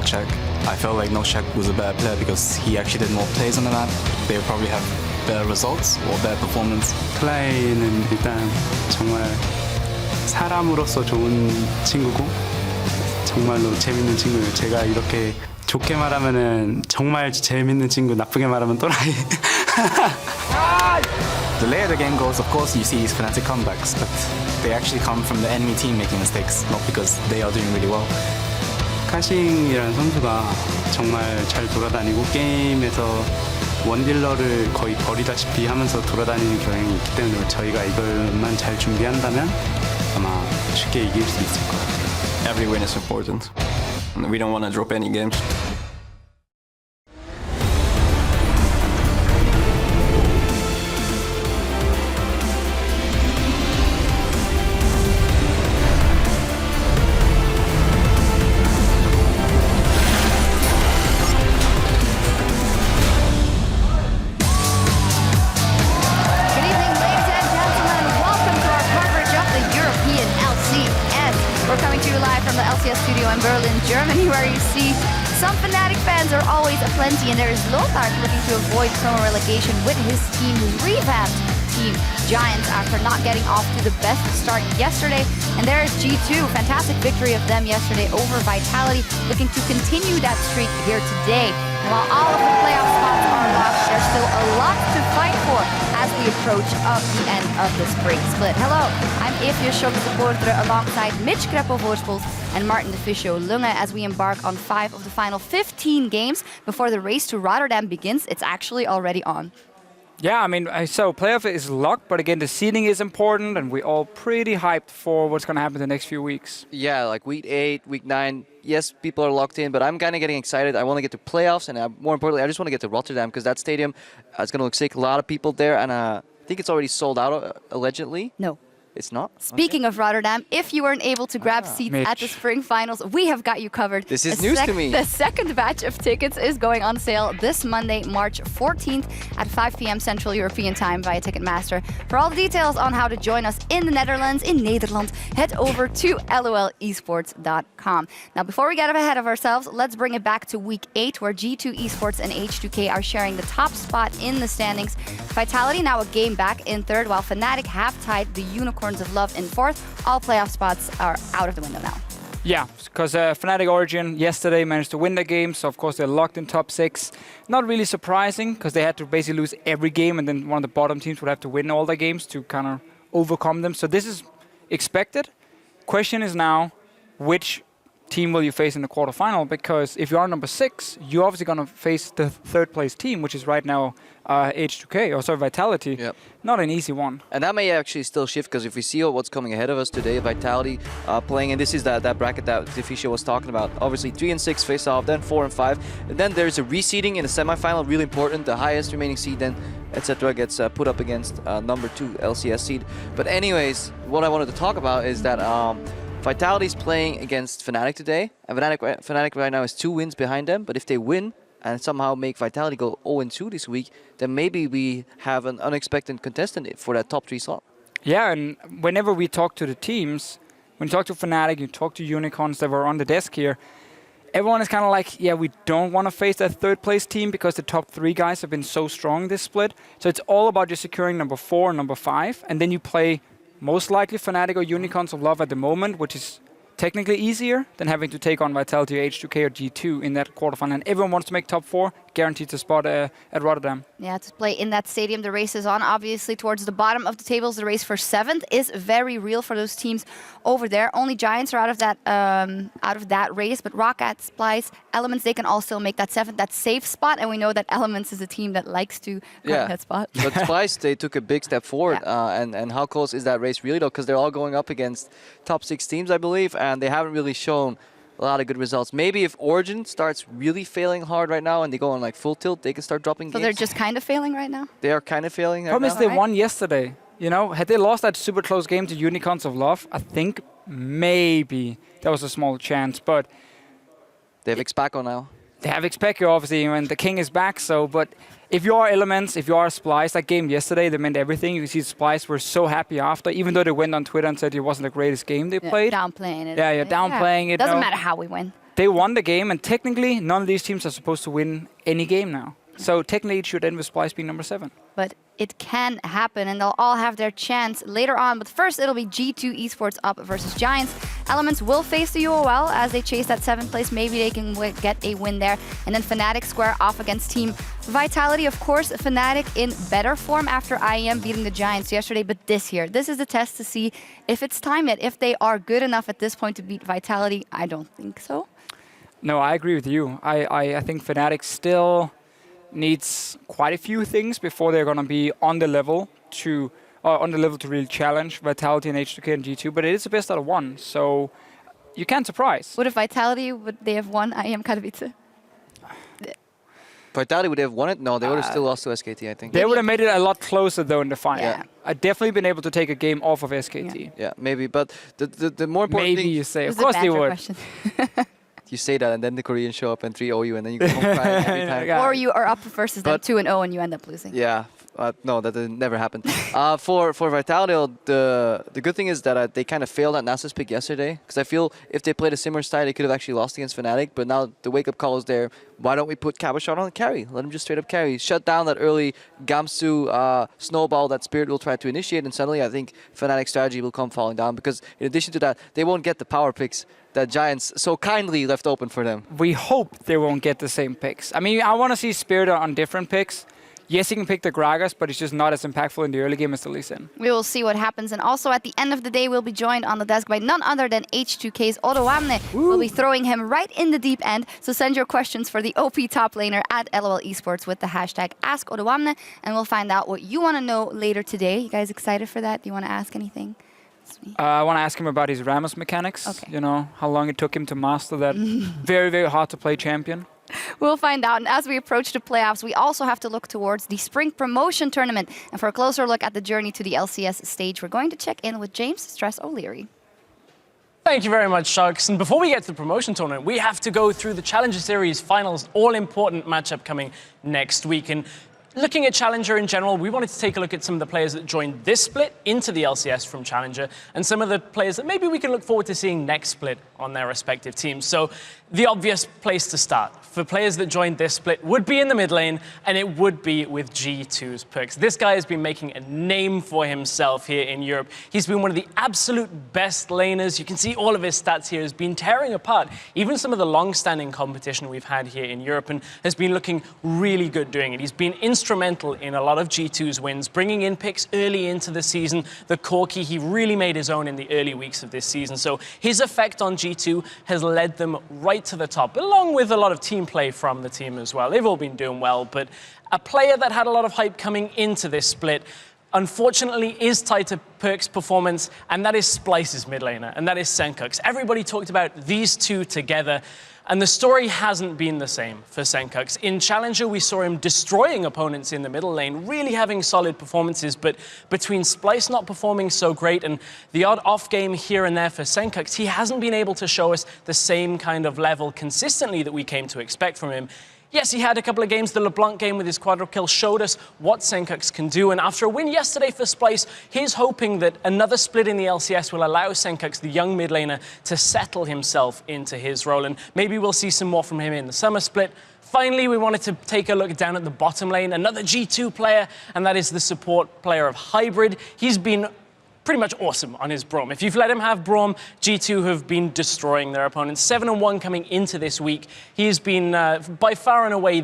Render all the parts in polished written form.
Czech. I felt like Noshak was a better player because he actually did more plays on the map. They would probably have better results or better performance. 클라이는 일단 정말 사람으로서 좋은 친구고 정말로 재밌는 친구예요. 제가 이렇게 좋게 말하면은 정말 재밌는 친구, 나쁘게 말하면 또라이. The later the game goes, of course, you see these Fnatic comebacks, but they actually come from the enemy team making mistakes, not because they are doing really well. 카싱이라는 선수가 정말 잘 돌아다니고 게임에서 원딜러를 거의 버리다시피 하면서 돌아다니는 경향이 있기 때문에 저희가 이걸만 잘 준비한다면 아마 쉽게 이길 수 있을 것 같아요. Every win is important. We don't want to drop any games. We're coming to you live from the LCS studio in Berlin, Germany, where you see some Fnatic fans are always aplenty, and there is Lothar looking to avoid promo relegation with his team, who revamped team Giants after not getting off to the best start yesterday. And there is G2, fantastic victory of them yesterday over Vitality, looking to continue that streak here today. And while all of the playoff spots are locked, there's still a lot to fight for as we approach the end of the spring split. Hello, I'm Evie Schopper alongside Mitch Kreppel-Voorspoels and Martin de Fischo Lunge as we embark on 5 of the final 15 games before the race to Rotterdam begins. It's actually already on. Yeah, I mean, so playoff is locked, but again, the seeding is important, and we're all pretty hyped for what's going to happen the next few weeks. Yeah, like week 8, week 9, yes, people are locked in, but I'm kind of getting excited. I want to get to playoffs, and more importantly, I just want to get to Rotterdam because that stadium is going to look sick. A lot of people there, and I think it's already sold out, allegedly. No. It's not? Speaking of Rotterdam, if you weren't able to grab seats at the Spring Finals, we have got you covered. This is news to me. The second batch of tickets is going on sale this Monday, March 14th at 5 p.m. Central European Time via Ticketmaster. For all the details on how to join us in the Netherlands, in Nederland, head over to lolesports.com. Now, before we get ahead of ourselves, let's bring it back to week 8, where G2 Esports and H2K are sharing the top spot in the standings. Vitality now a game back in 3rd, while Fnatic have tied the Unicorns of Love in 4th. All playoff spots are out of the window now. Yeah, because Fnatic Origin yesterday managed to win the game, so of course they're locked in top 6. Not really surprising, because they had to basically lose every game, and then one of the bottom teams would have to win all their games to kind of overcome them. So this is expected. Question is now, which team will you face in the quarterfinal? Because if you are number 6, you're obviously going to face the 3rd place team, which is right now H2K, or sorry, Vitality. Yep. Not an easy one. And that may actually still shift, because if we see what's coming ahead of us today, Vitality playing, and this is that bracket that Defisha was talking about. Obviously 3 and 6 face off, then 4 and 5. And then there's a reseeding in the semifinal, really important. The highest remaining seed then, etc. gets put up against number 2 LCS seed. But anyways, what I wanted to talk about is that Vitality's playing against Fnatic today, and Fnatic right now is 2 wins behind them, but if they win and somehow make Vitality go 0-2 this week, then maybe we have an unexpected contestant for that top 3 slot. Yeah, and whenever we talk to the teams, when you talk to Fnatic, you talk to Unicorns that were on the desk here, everyone is kind of like, yeah, we don't want to face that 3rd place team because the top 3 guys have been so strong this split. So it's all about just securing number 4 and number 5, and then you play most likely Fnatic or Unicorns of Love at the moment, which is technically easier than having to take on Vitality or H2K or G2 in that quarterfinal. And everyone wants to make top 4, guaranteed a spot at Rotterdam. Yeah, to play in that stadium, the race is on. Obviously, towards the bottom of the tables, the race for 7th is very real for those teams over there. Only Giants are out of that race, but Rocket, Splice, Elements, they can all still make that 7th, that safe spot. And we know that Elements is a team that likes to grab that spot. But Splice, they took a big step forward. And how close is that race really, though? Because they're all going up against top 6 teams, I believe, and they haven't really shown a lot of good results. Maybe if Origin starts really failing hard right now and they go on like full tilt, they can start dropping games. So they're just kind of failing right now? They are kind of failing right Problem now. is they won yesterday. You know, had they lost that super close game to Unicorns of Love, I think maybe there was a small chance, but they have Xpaco now. They have Xpaco, obviously, and the king is back, so, but if you are Elements, if you are Splice, that game yesterday, they meant everything. You see Splice were so happy after, even though they went on Twitter and said it wasn't the greatest game they played. Downplaying it. Yeah, downplaying it. Doesn't matter how we win. they won the game, and technically, none of these teams are supposed to win any game now. So technically, it should end with Splyce being number 7. But it can happen, and they'll all have their chance later on. But first, it'll be G2 Esports up versus Giants. Elements will face the UOL as they chase that 7th place. Maybe they can get a win there. And then Fnatic square off against Team Vitality. Of course, Fnatic in better form after IEM beating the Giants yesterday. But this is the test to see if it's time yet. If they are good enough at this point to beat Vitality, I don't think so. No, I agree with you. I think Fnatic still needs quite a few things before they're going to be on the level to really challenge Vitality and H2K and G2, but it is the best out of 1, so you can't surprise. Would they have won IEM Katowice? Vitality would have won it? No, they would have still lost to SKT, I think. They would have made it a lot closer, though, in the final. Yeah. I'd definitely been able to take a game off of SKT. Yeah, maybe, but the more important Maybe thing... you say. Of course they would. You say that, and then the Koreans show up and 3-0 you, and then you go home crying every time. Yeah. Or you are up versus them 2-0 and you end up losing. Yeah, no, that never happened. For Vitality, the good thing is that they kind of failed at Nasa's pick yesterday, because I feel if they played a similar style, they could have actually lost against Fnatic, but now the wake-up call is there. Why don't we put Cabashot on the carry? Let him just straight up carry. Shut down that early Gamsu snowball that Spirit will try to initiate, and suddenly I think Fnatic's strategy will come falling down, because in addition to that, they won't get the power picks that Giants so kindly left open for them. We hope they won't get the same picks. I mean, I want to see Spirit on different picks. Yes, he can pick the Gragas, but it's just not as impactful in the early game as the Lee Sin. We will see what happens. And also at the end of the day, we'll be joined on the desk by none other than H2K's Odoamne. We'll be throwing him right in the deep end. So send your questions for the OP top laner at LOL Esports with the hashtag AskOdoamne, and we'll find out what you want to know later today. You guys excited for that? Do you want to ask anything? I want to ask him about his Ramos mechanics. Okay. You know, how long it took him to master that very, very hard to play champion. We'll find out. And as we approach the playoffs, we also have to look towards the Spring Promotion Tournament. And for a closer look at the journey to the LCS stage, we're going to check in with James Stress O'Leary. Thank you very much, Sharks. And before we get to the promotion tournament, we have to go through the Challenger Series finals, all-important matchup coming next week. And looking at Challenger in general, we wanted to take a look at some of the players that joined this split into the LCS from Challenger, and some of the players that maybe we can look forward to seeing next split on their respective teams. So the obvious place to start for players that joined this split would be in the mid lane, and it would be with G2's Perkz. This guy has been making a name for himself here in Europe. He's been one of the absolute best laners. You can see all of his stats here. Has been tearing apart even some of the long-standing competition we've had here in Europe, and has been looking really good doing it. He's been instrumental in a lot of G2's wins, bringing in picks early into the season. The Corki, he really made his own in the early weeks of this season. So his effect on G2 has led them right to the top, along with a lot of team play from the team as well. They've all been doing well, but a player that had a lot of hype coming into this split, unfortunately, is tied to Perkz' performance, and that is Splyce's mid laner, and that is Senkux. Everybody talked about these two together, and the story hasn't been the same for Senkux. In Challenger, we saw him destroying opponents in the middle lane, really having solid performances, but between Splyce not performing so great and the odd off game here and there for Senkux, he hasn't been able to show us the same kind of level consistently that we came to expect from him. Yes, he had a couple of games. The LeBlanc game with his quadruple kill showed us what Senkux can do. And after a win yesterday for Splyce, he's hoping that another split in the LCS will allow Senkux, the young mid laner, to settle himself into his role. And maybe we'll see some more from him in the summer split. Finally, we wanted to take a look down at the bottom lane. Another G2 player, and that is the support player of Hybrid. He's been pretty much awesome on his Braum. If you've let him have Braum, G2 have been destroying their opponents. 7-1 coming into this week. He has been by far and away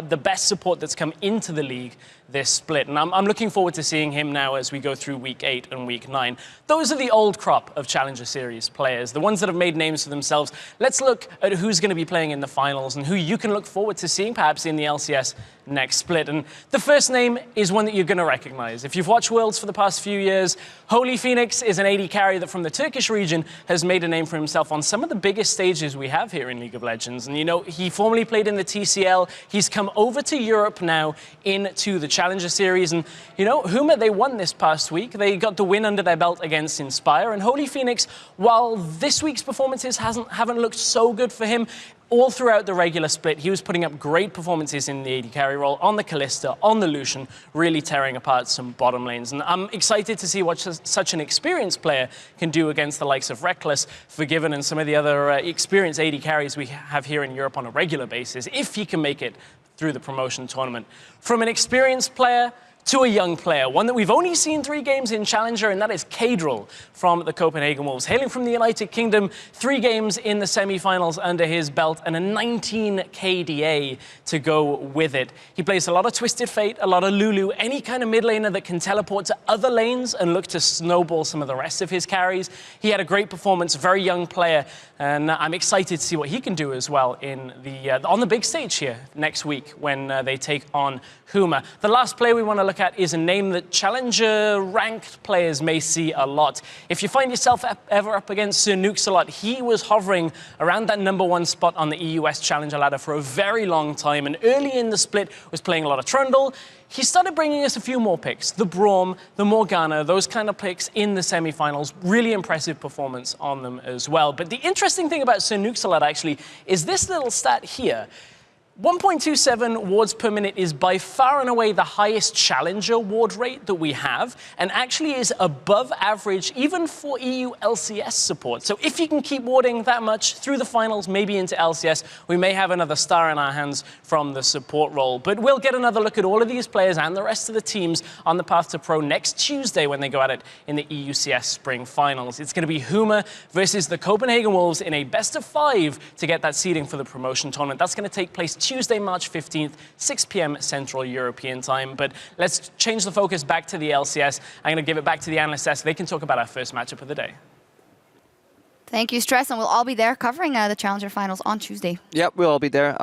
the best support that's come into the league this split. And I'm looking forward to seeing him now as we go through week 8 and week 9. Those are the old crop of Challenger Series players, the ones that have made names for themselves. Let's look at who's going to be playing in the finals and who you can look forward to seeing perhaps in the LCS next split. And the first name is one that you're going to recognize. If you've watched Worlds for the past few years, Holy Phoenix is an AD carry that from the Turkish region has made a name for himself on some of the biggest stages we have here in League of Legends. And you know, he formerly played in the TCL. He's come over to Europe now into the Challenger Series. And you know, Huma, they won this past week. They got the win under their belt against Inspire. And Holy Phoenix, while this week's performances haven't looked so good for him, all throughout the regular split, he was putting up great performances in the AD carry role, on the Kalista, on the Lucian, really tearing apart some bottom lanes. And I'm excited to see what such an experienced player can do against the likes of Reckless, Forgiven, and some of the other experienced AD carries we have here in Europe on a regular basis, if he can make it through the promotion tournament. From an experienced player to a young player, one that we've only seen 3 games in Challenger, and that is Kadril from the Copenhagen Wolves. Hailing from the United Kingdom, 3 games in the semi-finals under his belt, and a 19 KDA to go with it. He plays a lot of Twisted Fate, a lot of Lulu, any kind of mid laner that can teleport to other lanes and look to snowball some of the rest of his carries. He had a great performance, very young player, and I'm excited to see what he can do as well in on the big stage here next week when they take on Huma. The last player we want to look at is a name that Challenger ranked players may see a lot. If you find yourself ever up against Sir Nukes a lot, he was hovering around that #1 spot on the EUS Challenger ladder for a very long time, and early in the split was playing a lot of Trundle. He started bringing us a few more picks, the Braum, the Morgana, those kind of picks in the semi-finals. Really impressive performance on them as well. But the interesting thing about Sir Nukesalat actually is this little stat here. 1.27 wards per minute is by far and away the highest Challenger ward rate that we have, and actually is above average even for EU LCS support. So if you can keep warding that much through the finals, maybe into LCS, we may have another star in our hands from the support role. But we'll get another look at all of these players and the rest of the teams on the path to pro next Tuesday when they go at it in the EU LCS Spring finals. It's going to be Huma versus the Copenhagen Wolves in a best-of-5 to get that seeding for the promotion tournament. That's going to take place Tuesday, March 15th, 6 p.m. Central European time. But let's change the focus back to the LCS. I'm going to give it back to the analysts so they can talk about our first matchup of the day. Thank you, Stress, and we'll all be there covering the Challenger Finals on Tuesday. Yep, we'll all be there.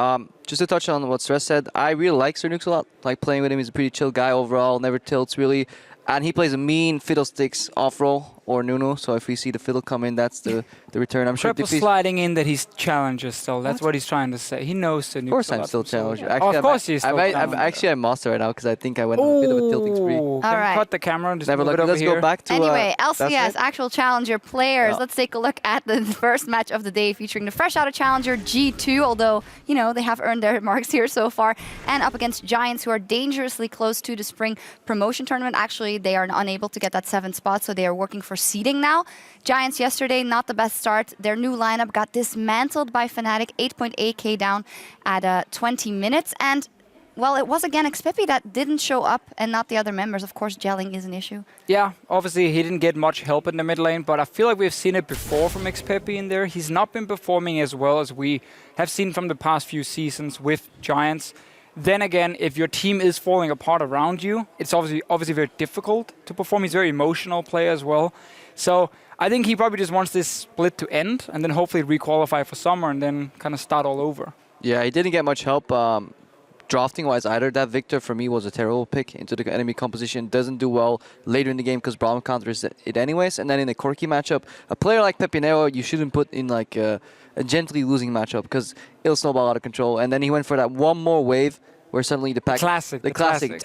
Just to touch on what Stress said, I really like Sir Nukes a lot. Like playing with him, he's a pretty chill guy overall, never tilts really. And he plays a mean fiddlesticks off-roll or Nunu, so if we see the fiddle come in, that's the return. I'm sure Triple sliding in that he's Challenger still. That's what he's trying to say. He knows the Of course I'm still Challenger. Actually, of course he's still Challenger. Actually, I'm Master right now because I think I went a bit of a tilting spree. All right. Cut the camera and just Never move it over let's here. go back to... Anyway, that's LCS, it. actual Challenger players. Yeah. Let's take a look at the first match of the day featuring the fresh out of Challenger G2, although, you know, they have earned their marks here so far, and up against Giants, who are dangerously close to the Spring promotion tournament. Actually, they are unable to get that 7th spot, so they are working for seeding now. Giants yesterday, not the best start. Their new lineup got dismantled by Fnatic, 8.8k down at 20 minutes. And, well, it was again Xpepi that didn't show up and not the other members. Of course, gelling is an issue. Yeah, obviously he didn't get much help in the mid lane, but I feel like we've seen it before from Xpepi in there. He's not been performing as well as we have seen from the past few seasons with Giants. Then again, if your team is falling apart around you, it's obviously very difficult to perform. He's a very emotional player as well. So I think he probably just wants this split to end and then hopefully requalify for summer and then kind of start all over. Yeah, he didn't get much help drafting-wise either. That Victor, for me, was a terrible pick into the enemy composition. Doesn't do well later in the game because Braum counters it anyways. And then in a Corki matchup, a player like Pepinero, you shouldn't put in like a gently losing matchup because it'll snowball out of control. And then he went for that one more wave where suddenly the pack... The classic.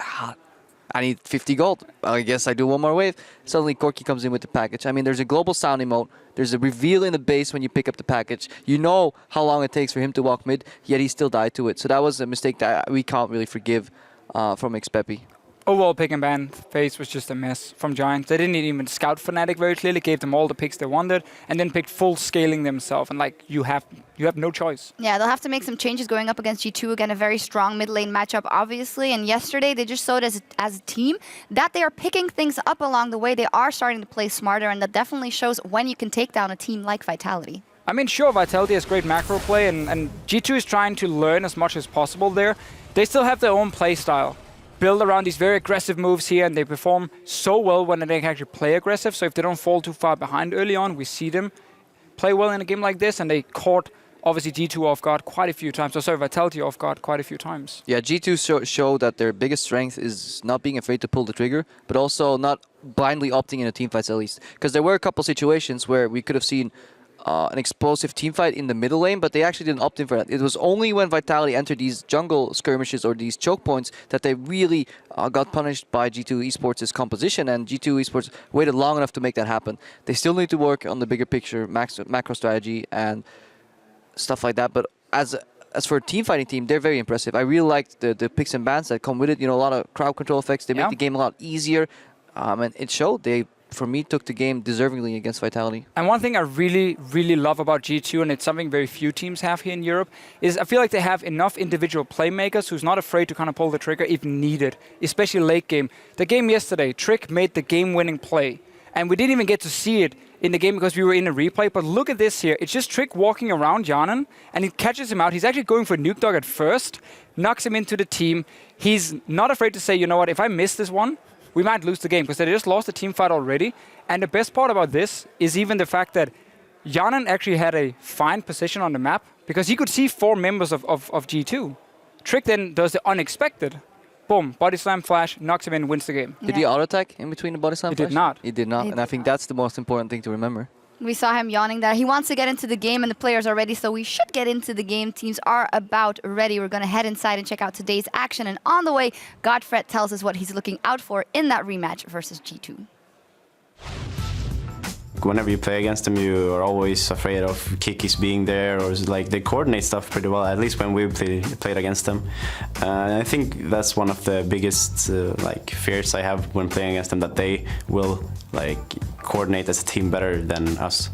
I need 50 gold. I guess I do one more wave. Suddenly Corki comes in with the package. I mean, there's a global sound emote. There's a reveal in the base when you pick up the package. You know how long it takes for him to walk mid, yet he still died to it. So that was a mistake that we can't really forgive from Xpepi. Overall pick and ban phase was just a mess from Giants. They didn't even scout Fnatic very clearly, gave them all the picks they wanted, and then picked full scaling themselves. And like you have no choice. Yeah, they'll have to make some changes going up against G2. Again, a very strong mid lane matchup, obviously. And yesterday, they just showed as a team that they are picking things up along the way. They are starting to play smarter, and that definitely shows when you can take down a team like Vitality. I mean, sure, Vitality has great macro play, and G2 is trying to learn as much as possible there. They still have their own play style. Build around these very aggressive moves here, and they perform so well when they can actually play aggressive. So if they don't fall too far behind early on, we see them play well in a game like this, and they caught, obviously, G2 off guard quite a few times. Vitality off guard quite a few times. Yeah, G2 show that their biggest strength is not being afraid to pull the trigger, but also not blindly opting in a team fights at least. Because there were a couple situations where we could have seen an explosive team fight in the middle lane, but they actually didn't opt in for that. It was only when Vitality entered these jungle skirmishes or these choke points that they really got punished by G2 Esports' composition, and G2 Esports waited long enough to make that happen. They still need to work on the bigger picture, macro strategy, and stuff like that, but as for a team fighting team, they're very impressive. I really liked the picks and bans that come with it. You know, a lot of crowd control effects. They make the game a lot easier, and it showed. They, for me, took the game deservingly against Vitality. And one thing I really, really love about G2, and it's something very few teams have here in Europe, is I feel like they have enough individual playmakers who's not afraid to kind of pull the trigger if needed, especially late game. The game yesterday, Trick made the game-winning play, and we didn't even get to see it in the game because we were in a replay, but look at this here. It's just Trick walking around Janan, and he catches him out. He's actually going for Nuke Dog at first, knocks him into the team. He's not afraid to say, you know what, if I miss this one, we might lose the game, because they just lost the team fight already. And the best part about this is even the fact that Janan actually had a fine position on the map, because he could see 4 members of G2. Trick then does the unexpected. Boom, body slam flash, knocks him in, wins the game. Did he auto-attack in between the body slam flash? He did not. He did not, and I think that's the most important thing to remember. We saw him yawning there. He wants to get into the game, and the players are ready, so we should get into the game. Teams are about ready. We're going to head inside and check out today's action. And on the way, Godfred tells us what he's looking out for in that rematch versus G2. Whenever you play against them, you are always afraid of Kikis being there, or like they coordinate stuff pretty well, at least when we played against them. I think that's one of the biggest like fears I have when playing against them, that they will like coordinate as a team better than us.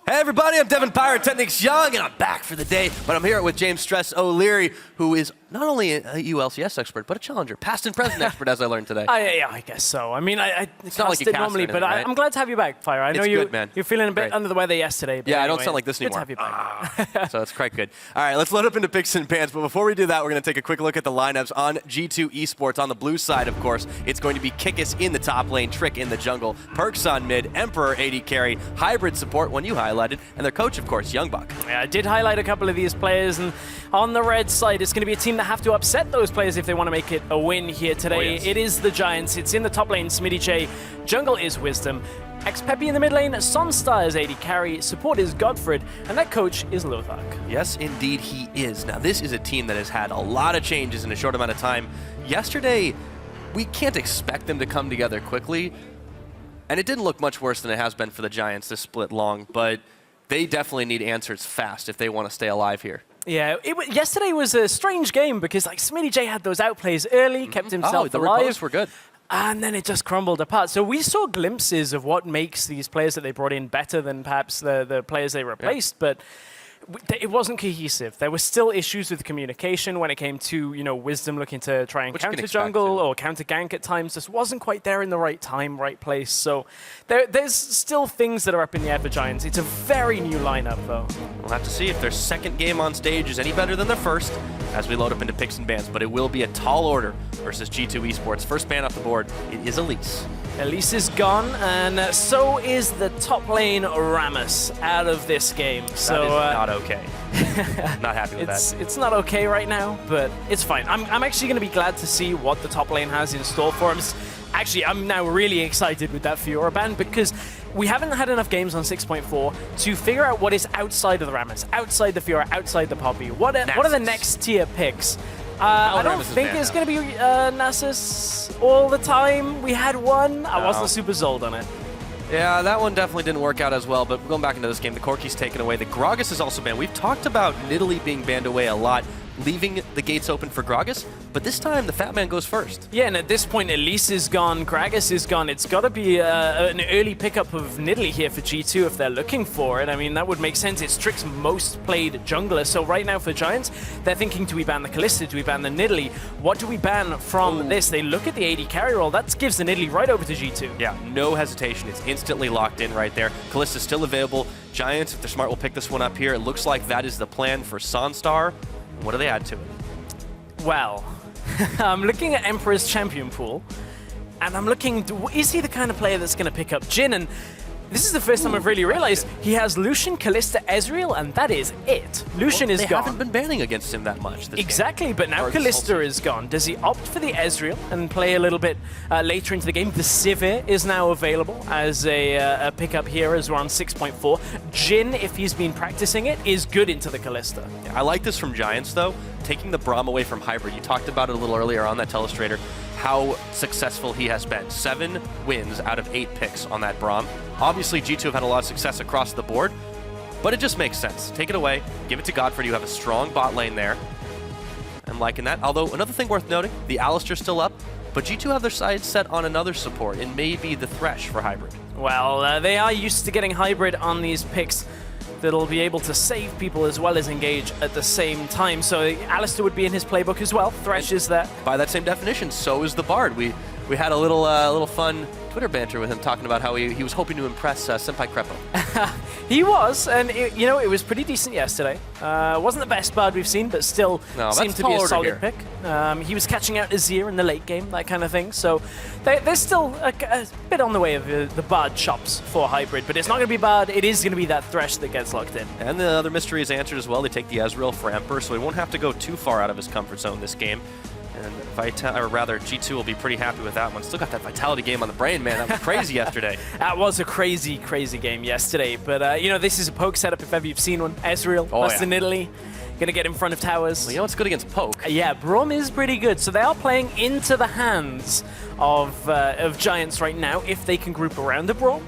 Hey everybody, I'm Devin Pyrotechnics Young, and I'm back for the day, but I'm here with James Stress O'Leary, who is not only a EU LCS expert, but a challenger, past and present expert, as I learned today. Yeah, I guess so. I mean, it's not like you cast normally, anything, but right? I'm glad to have you back, Fire. I know It's good, man. You're feeling a bit Great. under the weather yesterday. But Yeah, anyway, I don't sound like this anymore. Good to have you back. So it's quite good. All right, let's load up into picks and pans. But before we do that, we're going to take a quick look at the lineups on G2 Esports. On the blue side, of course, it's going to be Kikis in the top lane, Trick in the jungle, Perks on mid, Emperor AD carry, hybrid support, one you highlighted, and their coach, of course, Youngbuck. Yeah, I did highlight a couple of these players, and on the red side, it's going to be a team that have to upset those players if they want to make it a win here today. Oh, yes. It is the Giants. It's in the top lane, Smitty J. Jungle is Wisdom. X-Peppy in the mid lane, Sunstar is AD carry, support is Godfred, and that coach is Lothar. Yes, indeed he is. Now, this is a team that has had a lot of changes in a short amount of time. Yesterday, we can't expect them to come together quickly, and it didn't look much worse than it has been for the Giants this split long, but they definitely need answers fast if they want to stay alive here. Yeah, yesterday was a strange game because like Smitty J had those outplays early, kept himself the alive. repos were good. And then it just crumbled apart. So we saw glimpses of what makes these players that they brought in better than perhaps the players they replaced, but it wasn't cohesive. There were still issues with communication when it came to, you know, Wisdom looking to try and counter jungle or counter gank at times. Just wasn't quite there in the right time, right place. So there's still things that are up in the air for Giants. It's a very new lineup, though. We'll have to see if their second game on stage is any better than their first as we load up into picks and bans, but it will be a tall order versus G2 Esports. First ban off the board, it is Elise. Elise is gone, and so is the top lane Rammus out of this game. So that is not okay. Not happy with that. It's not okay right now, but it's fine. I'm actually going to be glad to see what the top lane has in store for him. Actually, I'm now really excited with that Fiora ban because we haven't had enough games on 6.4 to figure out what is outside of the Rammus, outside the Fiora, outside the Poppy. What are the next tier picks? I don't think it's going to be Nasus all the time. We had one. I wasn't super sold on it. Yeah, that one definitely didn't work out as well, but going back into this game, the Corki's taken away. The Gragas is also banned. We've talked about Nidalee being banned away a lot, leaving the gates open for Gragas, but this time the Fat Man goes first. Yeah, and at this point, Elise is gone, Gragas is gone. It's got to be an early pickup of Nidalee here for G2 if they're looking for it. I mean, that would make sense. It's Trick's most played jungler. So right now for Giants, they're thinking, do we ban the Kalista? Do we ban the Nidalee? What do we ban from this? They look at the AD carry roll. That gives the Nidalee right over to G2. Yeah, no hesitation. It's instantly locked in right there. Kalista's still available. Giants, if they're smart, will pick this one up here. It looks like that is the plan for Sunstar. What do they add to it? Well, I'm looking at Emperor's champion pool, and I'm looking, is he the kind of player that's going to pick up Jhin? And this is the first time I've really realized he has Lucian, Kalista, Ezreal, and that is it. Lucian is gone. They haven't been banning against him that much this game. But now Kalista is gone. Does he opt for the Ezreal and play a little bit later into the game? The Sivir is now available as a pickup here as we're on 6.4. Jhin, if he's been practicing it, is good into the Kalista. Yeah, I like this from Giants, though. Taking the Braum away from Hybrid. You talked about it a little earlier on that Telestrator, how successful he has been. 7 wins out of 8 picks on that Braum. Obviously, G2 have had a lot of success across the board, but it just makes sense. Take it away, give it to Godfrey. You have a strong bot lane there. I'm liking that. Although, another thing worth noting, the Alistar's still up, but G2 have their sights set on another support, and maybe the Thresh for Hybrid. Well, they are used to getting Hybrid on these picks that'll be able to save people as well as engage at the same time. So Alistar would be in his playbook as well. Thresh is there. By that same definition, so is the Bard. We had a little fun Twitter banter with him talking about how he was hoping to impress Senpai Crepo. He was, and it was pretty decent yesterday. Wasn't the best Bard we've seen, but still seemed to be a solid pick. He was catching out Azir in the late game, that kind of thing. So there's still a bit on the way of the Bard chops for Hybrid, but it's not going to be Bard. It is going to be that Thresh that gets locked in. And the other mystery is answered as well. They take the Ezreal for Emperor, so he won't have to go too far out of his comfort zone this game. And G2 will be pretty happy with that one. Still got that Vitality game on the brain, man. That was crazy yesterday. That was a crazy, crazy game yesterday. But, this is a poke setup if ever you've seen one. Ezreal, lost in Italy. Gonna get in front of towers. Well, it's good against poke. Yeah, Braum is pretty good. So they are playing into the hands of Giants right now if they can group around the Braum.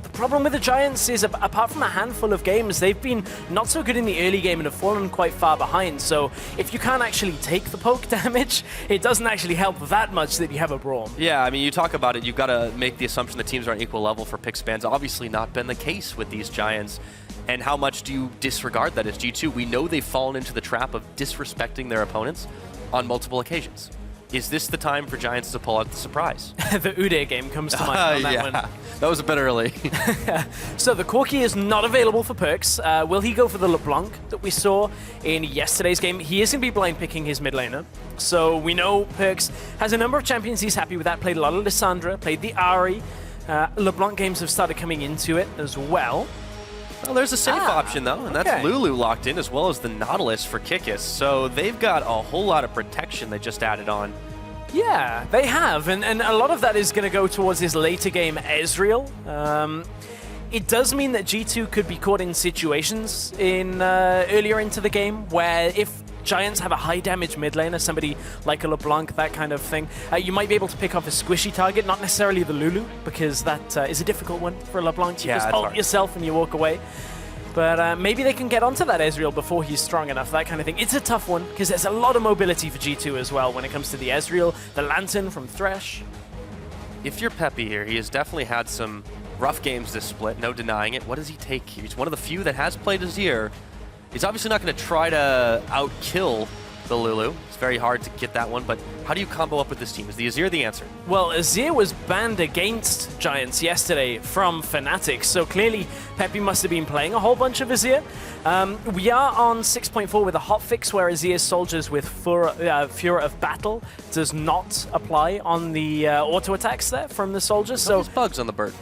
The problem with the Giants is, apart from a handful of games, they've been not so good in the early game and have fallen quite far behind. So if you can't actually take the poke damage, it doesn't actually help that much that you have a Braum. Yeah, I mean, you talk about it, you've got to make the assumption that teams are on equal level for pick spans. Obviously not been the case with these Giants. And how much do you disregard that as G2? We know they've fallen into the trap of disrespecting their opponents on multiple occasions. Is this the time for Giants to pull out the surprise? The Udyr game comes to mind on that one. That was a bit early. So the Corki is not available for perks. Will he go for the LeBlanc that we saw in yesterday's game? He is going to be blind picking his mid laner. So we know Perks has a number of champions he's happy with that. Played a lot of Lissandra, played the Ahri. LeBlanc games have started coming into it as well. Well, there's a safe option, though, and that's Lulu locked in, as well as the Nautilus for Kikis. So they've got a whole lot of protection they just added on. Yeah, they have, and a lot of that is going to go towards his later game Ezreal. It does mean that G2 could be caught in situations earlier into the game where if Giants have a high damage mid laner, somebody like a LeBlanc, that kind of thing, you might be able to pick off a squishy target, not necessarily the Lulu, because that is a difficult one for LeBlanc. You just ult yourself and you walk away. But maybe they can get onto that Ezreal before he's strong enough, that kind of thing. It's a tough one, because there's a lot of mobility for G2 as well when it comes to the Ezreal, the Lantern from Thresh. If you're Peppy here, he has definitely had some rough games this split, no denying it. What does he take here? He's one of the few that has played Azir. He's obviously not going to try to outkill the Lulu. It's very hard to get that one, but how do you combo up with this team? Is the Azir the answer? Well, Azir was banned against Giants yesterday from Fnatic, so clearly Peppy must have been playing a whole bunch of Azir. We are on 6.4 with a hotfix where Azir's soldiers with Furor of Battle does not apply on the auto attacks there from the soldiers. So there's bugs on the bird.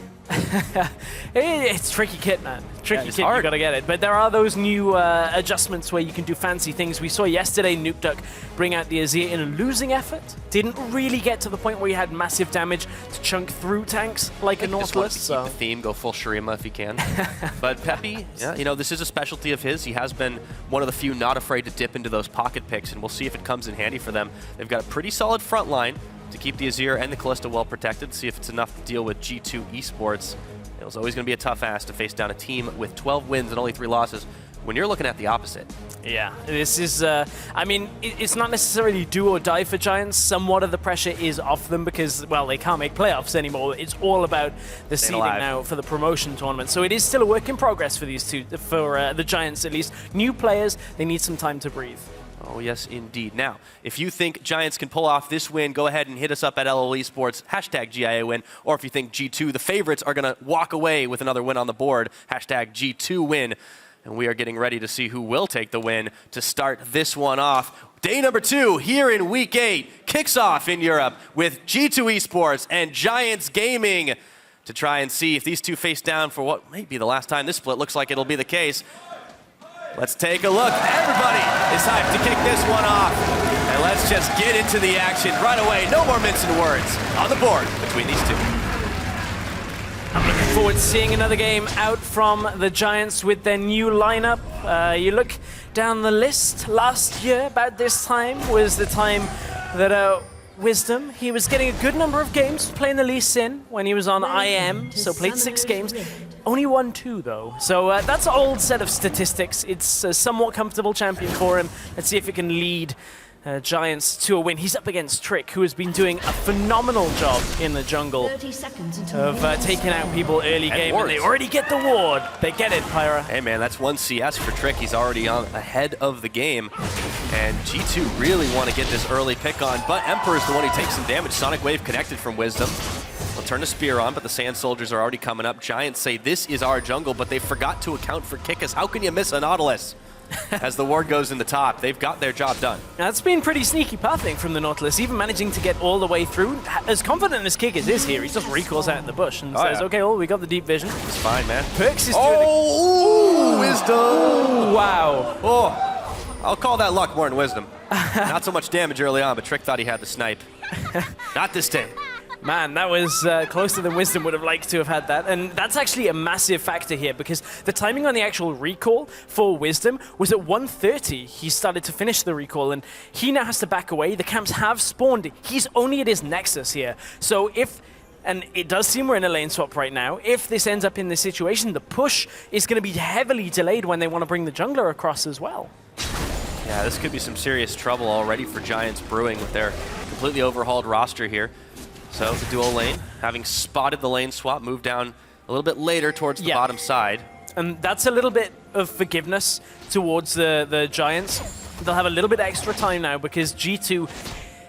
It's tricky kit, man. Tricky kit, you gotta get it. But there are those new adjustments where you can do fancy things. We saw yesterday Nuke Duck bring out the Azir in a losing effort. Didn't really get to the point where he had massive damage to chunk through tanks like a Nautilus. Just wants to keep the theme, go full Shurima if he can. But Peppy, this is a specialty of his. He has been one of the few not afraid to dip into those pocket picks, and we'll see if it comes in handy for them. They've got a pretty solid front line to keep the Azir and the Kalista well protected, see if it's enough to deal with G2 Esports. It was always going to be a tough ask to face down a team with 12 wins and only 3 losses when you're looking at the opposite. Yeah, this is, it's not necessarily do or die for Giants. Somewhat of the pressure is off them because, well, they can't make playoffs anymore. It's all about the seeding now for the promotion tournament. So it is still a work in progress for these two, for the Giants at least. New players, they need some time to breathe. Oh, yes, indeed. Now, if you think Giants can pull off this win, go ahead and hit us up at LOL Esports, hashtag GIA win. Or if you think G2, the favorites, are going to walk away with another win on the board, hashtag G2 win. And we are getting ready to see who will take the win to start this one off. Day number 2 here in Week 8 kicks off in Europe with G2 Esports and Giants Gaming to try and see if these two face down for what might be the last time this split. Looks like it'll be the case. Let's take a look. Everybody is hyped to kick this one off. And let's just get into the action right away. No more mincing words on the board between these two. I'm looking forward to seeing another game out from the Giants with their new lineup. You look down the list, last year, about this time, was the time that Wisdom. He was getting a good number of games playing the Lee Sin when he was on IM, so played 6 games. Only won 2 though, so that's an old set of statistics. It's a somewhat comfortable champion for him. Let's see if he can lead Giants to a win. He's up against Trick, who has been doing a phenomenal job in the jungle of taking out people early game, and they already get the ward. They get it, Pyra. Hey man, that's 1 CS for Trick. He's already on ahead of the game. And G2 really want to get this early pick on, but Emperor's the one who takes some damage. Sonic Wave connected from Wisdom. They'll turn the spear on, but the Sand Soldiers are already coming up. Giants say this is our jungle, but they forgot to account for Kickus. How can you miss a Nautilus? As the ward goes in the top, they've got their job done. Now, that's been pretty sneaky pathing from the Nautilus, even managing to get all the way through. As confident as Kickus is here, he just recalls out in the bush and says, okay, well, we got the deep vision. It's fine, man. Perks is doing Wisdom! Oh, wow. Oh, I'll call that luck more than wisdom. Not so much damage early on, but Trick thought he had the snipe. Not this day. Man, that was closer than Wisdom would have liked to have had that. And that's actually a massive factor here, because the timing on the actual recall for Wisdom was at 1:30. He started to finish the recall, and he now has to back away. The camps have spawned. He's only at his Nexus here. So if... And it does seem we're in a lane swap right now. If this ends up in this situation, the push is going to be heavily delayed when they want to bring the jungler across as well. Yeah, this could be some serious trouble already for Giants brewing with their completely overhauled roster here. So the duo lane, having spotted the lane swap, move down a little bit later towards the bottom side. And that's a little bit of forgiveness towards the Giants. They'll have a little bit extra time now because G2,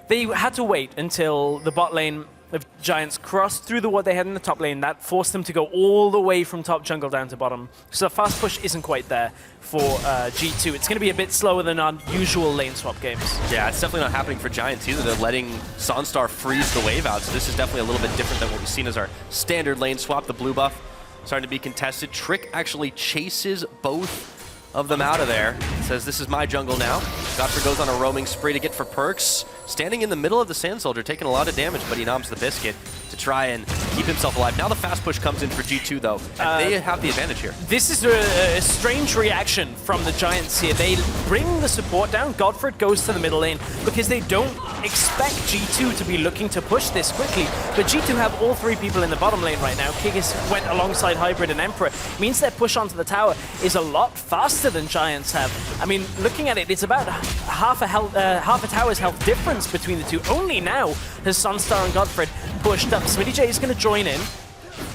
they had to wait until the bot lane of Giants crossed through the ward they had in the top lane. That forced them to go all the way from top jungle down to bottom. So the fast push isn't quite there for G2. It's going to be a bit slower than our usual lane swap games. Yeah, it's definitely not happening for Giants either. They're letting Sunstar freeze the wave out, so this is definitely a little bit different than what we've seen as our standard lane swap. The blue buff starting to be contested. Trick actually chases both of them out of there. Says, this is my jungle now. Godfrey goes on a roaming spree to get for perks. Standing in the middle of the Sand Soldier, taking a lot of damage, but he noms the Biscuit to try and keep himself alive. Now the fast push comes in for G2 though, and they have the advantage here. This is a strange reaction from the Giants here. They bring the support down. Godfrey goes to the middle lane because they don't expect G2 to be looking to push this quickly. But G2 have all 3 people in the bottom lane right now. Kigis went alongside Hybrid and Emperor. Means their push onto the tower is a lot faster than Giants have. I mean, looking at it, it's about half a tower's health difference between the two. Only now has Sunstar and Godfrey pushed up. Smitty J is going to join in,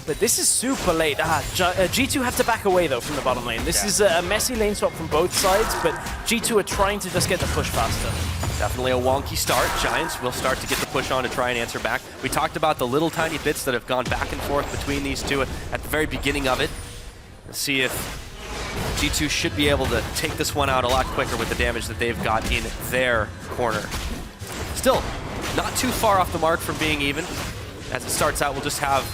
but this is super late. G2 have to back away though from the bottom lane. This is a messy lane swap from both sides, but G2 are trying to just get the push faster. Definitely a wonky start. Giants will start to get the push on to try and answer back. We talked about the little tiny bits that have gone back and forth between these two at the very beginning of it. Let's see if G2 should be able to take this one out a lot quicker with the damage that they've got in their corner. Still, not too far off the mark from being even. As it starts out, we'll just have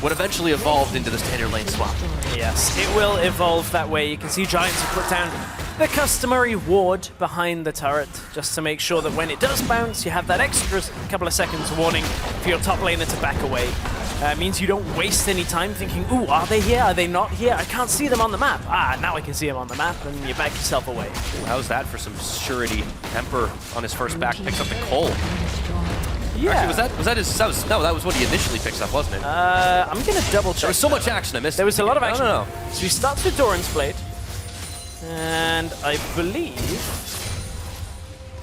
what eventually evolved into the standard lane swap. Yes, it will evolve that way. You can see Giants have put down the customary ward behind the turret, just to make sure that when it does bounce, you have that extra couple of seconds warning for your top laner to back away. Means you don't waste any time thinking, ooh, are they here? Are they not here? I can't see them on the map. Now I can see them on the map, and you back yourself away. Ooh, how's that for some surety? Emperor on his first back picks up the Cole. Yeah. Actually, that was what he initially picks up, wasn't it? I'm gonna double check. There was so much action, I missed it. There was a lot of action. No. So he starts with Doran's Blade, and I believe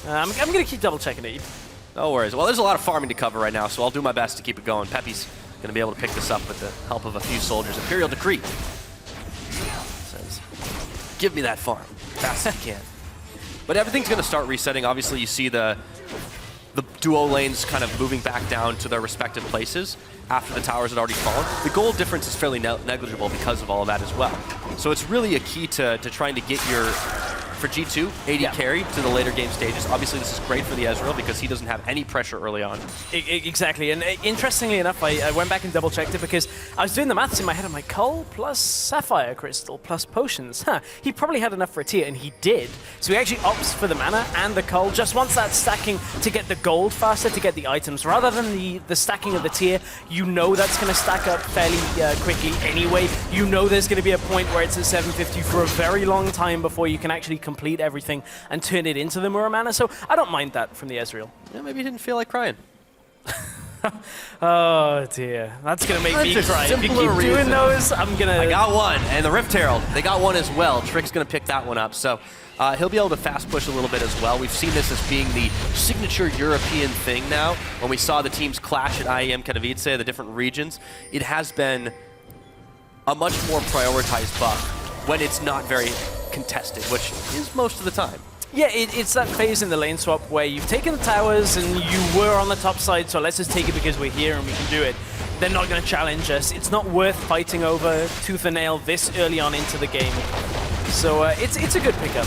I'm gonna keep double checking it. No worries. Well, there's a lot of farming to cover right now, so I'll do my best to keep it going. Peppy's going to be able to pick this up with the help of a few soldiers. Imperial Decree says, give me that farm fast as you can. But everything's going to start resetting. Obviously, you see the duo lanes kind of moving back down to their respective places after the towers had already fallen. The gold difference is fairly negligible because of all of that as well. So it's really a key to trying to get your, for G2, AD carry to the later game stages. Obviously, this is great for the Ezreal because he doesn't have any pressure early on. Exactly, and interestingly enough, I went back and double-checked it because I was doing the maths in my head. I'm like, Cull plus Sapphire Crystal plus potions. He probably had enough for a tier, and he did. So he actually opts for the mana and the Cull, just wants that stacking to get the gold faster, to get the items. Rather than the stacking of the tier, you know that's going to stack up fairly quickly anyway. You know there's going to be a point where it's at 750 for a very long time before you can actually complete everything and turn it into the Muramana. So I don't mind that from the Ezreal. Yeah, maybe he didn't feel like crying. Oh dear, that's gonna make me That's a cry. If you keep simpler doing reason. those, I'm gonna. I got one, and the Rift Herald, they got one as well. Trick's going to pick that one up, so he'll be able to fast push a little bit as well. We've seen this as being the signature European thing now. When we saw the teams clash at IEM Katowice, the different regions, it has been a much more prioritized buff when it's not very contested, which is most of the time. Yeah, it's that phase in the lane swap where you've taken the towers and you were on the top side, so let's just take it because we're here and we can do it. They're not going to challenge us. It's not worth fighting over tooth and nail this early on into the game. So it's a good pickup.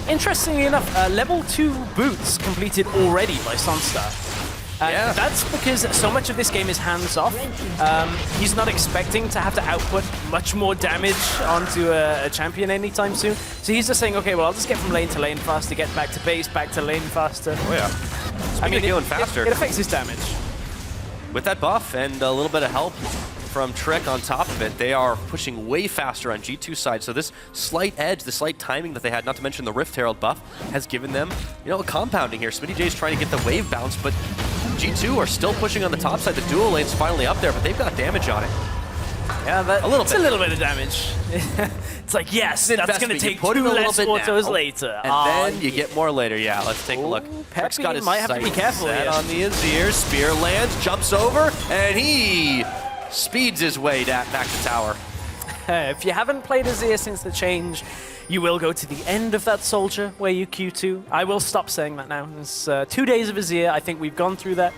Interestingly enough, level 2 boots completed already by Sunstar. Yeah. That's because so much of this game is hands-off. He's not expecting to have to output much more damage onto a champion anytime soon. So he's just saying, okay, well, I'll just get from lane to lane faster, get back to base, back to lane faster. Oh yeah. Speaking of going faster. It affects his damage. With that buff and a little bit of help from Trick on top of it, they are pushing way faster on G2's side. So this slight edge, the slight timing that they had, not to mention the Rift Herald buff, has given them, a compounding here. Smitty J's trying to get the wave bounce, but G2 are still pushing on the top side. The dual lane's finally up there, but they've got damage on it. Yeah, a little bit. A little bit of damage. It's like, yes, that's going to take put 2 in a little less bit autos now, later. And then you get more later. Yeah, let's take a look. Trick's got his might have to be sights careful set here. on the Azir. Spear lands, jumps over, and he speeds his way back to tower. If you haven't played Azir since the change, you will go to the end of that soldier where you Q2. I will stop saying that now. It's 2 days of Azir. I think we've gone through that.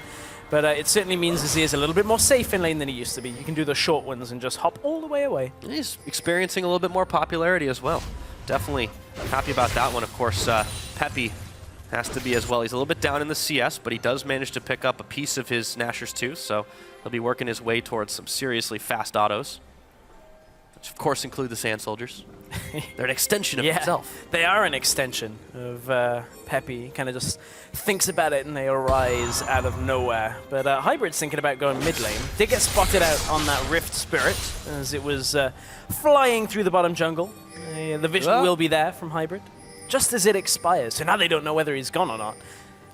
But it certainly means Azir is a little bit more safe in lane than he used to be. You can do the short ones and just hop all the way away. He's experiencing a little bit more popularity as well. Definitely happy about that one. Of course, Peppy has to be as well. He's a little bit down in the CS, but he does manage to pick up a piece of his Nashers too, so he'll be working his way towards some seriously fast autos, which of course include the Sand Soldiers. They're an extension of himself. They are an extension of Peppy. He kind of just thinks about it and they arise out of nowhere. But Hybrid's thinking about going mid lane. Did get spotted out on that Rift Spirit as it was flying through the bottom jungle. The vision will be there from Hybrid just as it expires. So now they don't know whether he's gone or not.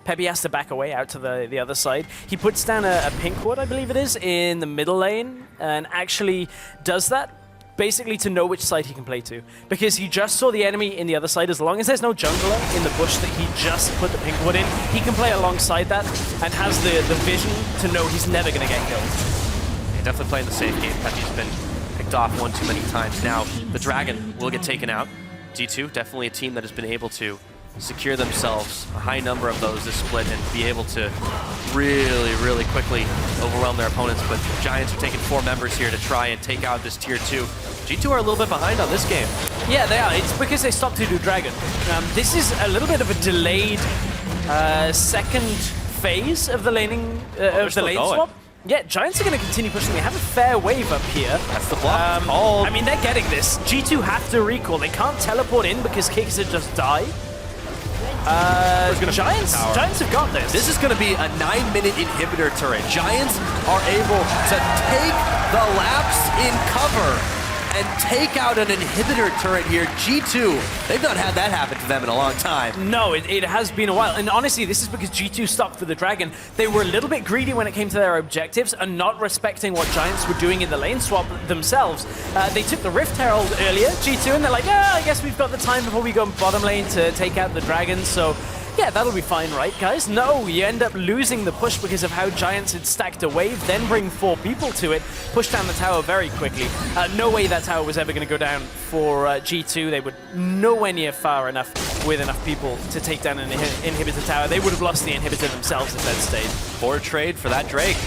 Peppy has to back away out to the other side. He puts down a pink ward, I believe it is, in the middle lane and actually does that basically to know which side he can play to. Because he just saw the enemy in the other side. As long as there's no jungler in the bush that he just put the pink ward in, he can play alongside that and has the vision to know he's never going to get killed. Yeah, definitely playing the safe game. Peppy's been picked off one too many times now. The Dragon will get taken out. G2, definitely a team that has been able to secure themselves a high number of those this split and be able to really, really quickly overwhelm their opponents. But Giants are taking 4 members here to try and take out this tier 2. G2 are a little bit behind on this game. Yeah, they are. It's because they stopped to do Dragon. This is a little bit of a delayed second phase of the laning of the lane swap. Yeah, Giants are going to continue pushing. They have a fair wave up here. That's the block. I mean, they're getting this. G2 have to recall. They can't teleport in because Kicks would just die. Giants have got this. This is going to be a 9-minute inhibitor turret. Giants are able to take the laps in cover and take out an inhibitor turret here. G2, they've not had that happen to them in a long time. No, it has been a while. And honestly, this is because G2 stopped for the Dragon. They were a little bit greedy when it came to their objectives and not respecting what Giants were doing in the lane swap themselves. They took the Rift Herald earlier, G2, and they're like, yeah, I guess we've got the time before we go bottom lane to take out the Dragon. So yeah, that'll be fine, right, guys? No, you end up losing the push because of how Giants had stacked a wave, then bring 4 people to it, push down the tower very quickly. No way that tower was ever going to go down for G2. They were nowhere near far enough with enough people to take down an inhibitor tower. They would have lost the inhibitor themselves if that stayed. Poor trade for that Drake.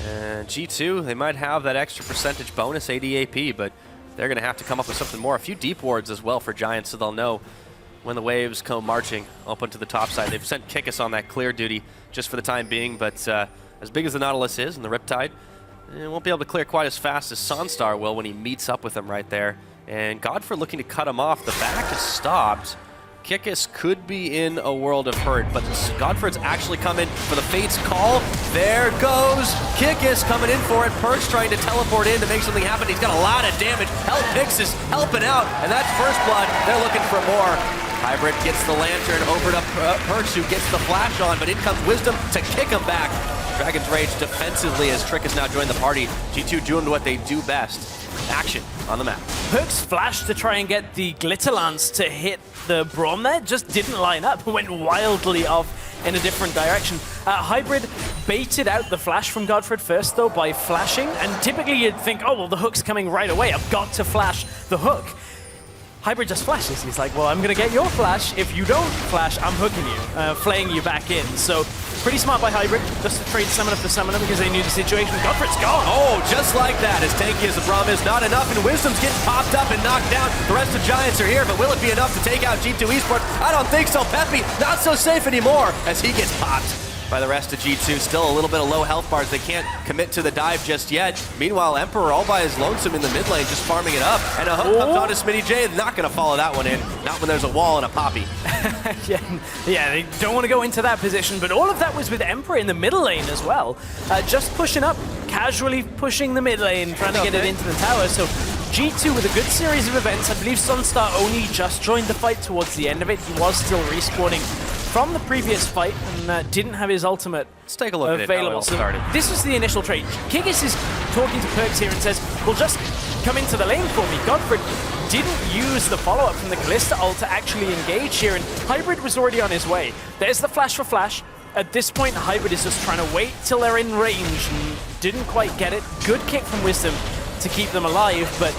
And G2, they might have that extra percentage bonus ADAP, but they're going to have to come up with something more. A few deep wards as well for Giants, so they'll know when the waves come marching up onto the top side. They've sent Kickus on that clear duty just for the time being, but as big as the Nautilus is and the Riptide, it won't be able to clear quite as fast as Sunstar will when he meets up with him right there. And Godford looking to cut him off. The back is stopped. Kickus could be in a world of hurt, but Godford's actually coming for the Fate's call. There goes Kickus coming in for it. Perch trying to teleport in to make something happen. He's got a lot of damage. Pix is helping out, and that's first blood. They're looking for more. Hybrid gets the lantern over to Perch, who gets the flash on, but in comes Wisdom to kick him back. Dragon's Rage defensively as Trick has now joined the party. G2 doing what they do best. Action on the map. Hook's flash to try and get the Glitter Lance to hit the Braum there just didn't line up, went wildly off in a different direction. Hybrid baited out the flash from Godfred first though by flashing, and typically you'd think, oh well, the hook's coming right away, I've got to flash the hook. Hybrid just flashes. He's like, well, I'm going to get your flash. If you don't flash, I'm hooking you, flaying you back in. So pretty smart by Hybrid, just to trade Summoner for Summoner because they knew the situation. Godfred's gone. Oh, just like that. As tanky as the Braum is, not enough, and Wisdom's getting popped up and knocked down. The rest of Giants are here, but will it be enough to take out G2 Esports? I don't think so. Peppy, not so safe anymore as he gets popped by the rest of G2. Still a little bit of low health bars. They can't commit to the dive just yet. Meanwhile, Emperor all by his lonesome in the mid lane, just farming it up. And a hook comes onto Smitty J. Not going to follow that one in. Not when there's a wall and a poppy. yeah, they don't want to go into that position, but all of that was with Emperor in the middle lane as well. Just pushing up, casually pushing the mid lane, trying to get it into the tower. So G2 with a good series of events. I believe Sunstar only just joined the fight towards the end of it. He was still respawning from the previous fight and didn't have his ultimate Let's take a look at it, how it all started. This was the initial trade. Kikis is talking to Perks here and says, well, just come into the lane for me. Godfred didn't use the follow-up from the Kalista ult to actually engage here, and Hybrid was already on his way. There's the flash for Flash. At this point, Hybrid is just trying to wait till they're in range and didn't quite get it. Good kick from Wisdom to keep them alive, but